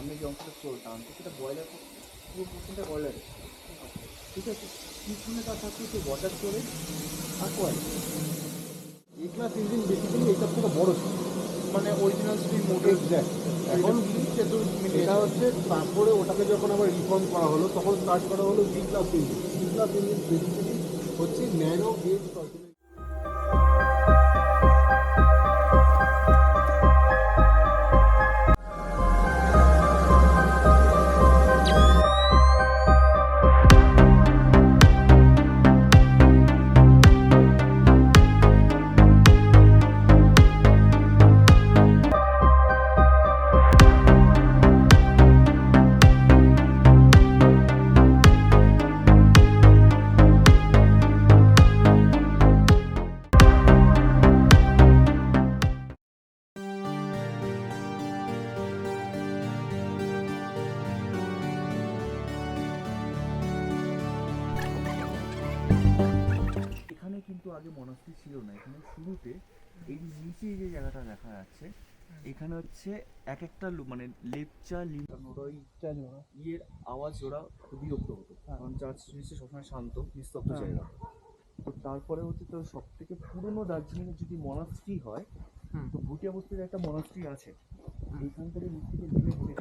সামনে যে অংশটা টানছে সেটা বয়লার, পুরো পোর্শনটা বয়লারে, ঠিক আছে। পিছনে তার থাকছে হচ্ছে ওয়াটার স্টোরেজ আর কয়েল। এ ক্লাস ইঞ্জিন বেসিক্যালি এইটার থেকে বড় ছিল, মানে অরিজিনাল স্পিড মোটর এক্স্যাক্ট। এখন এটা হচ্ছে তারপরে ওটাকে যখন আবার রিফর্ম করা হলো তখন স্টার্ট করা হলো জি ক্লাস ইঞ্জিন। জি ক্লাস ইঞ্জিন বেসিক্যালি হচ্ছে ন্যারো গেজ টর্কুলেট। এখানে কিন্তু আগে মনাস্ট্রি ছিল না। এখানে শুরুতে এই নিচে যে জায়গাটা দেখা যাচ্ছে, এখানে হচ্ছে এক একটা মানে লেপচা ওরা ওই ইয়ের আওয়াজ ওরা বিরক্ত হতো, কারণ চার্চ জিনিসটা সবসময় শান্ত নিস্তব্ধ জায়গা। তো তারপরে হচ্ছে তো সব থেকে পুরনো দার্জিলিংয়ের যদি মনাস্ট্রি হয়, তো ভুটিয়া বস্তির একটা মনাস্ট্রি আছে। এইখান থেকে নিচ থেকে নেমে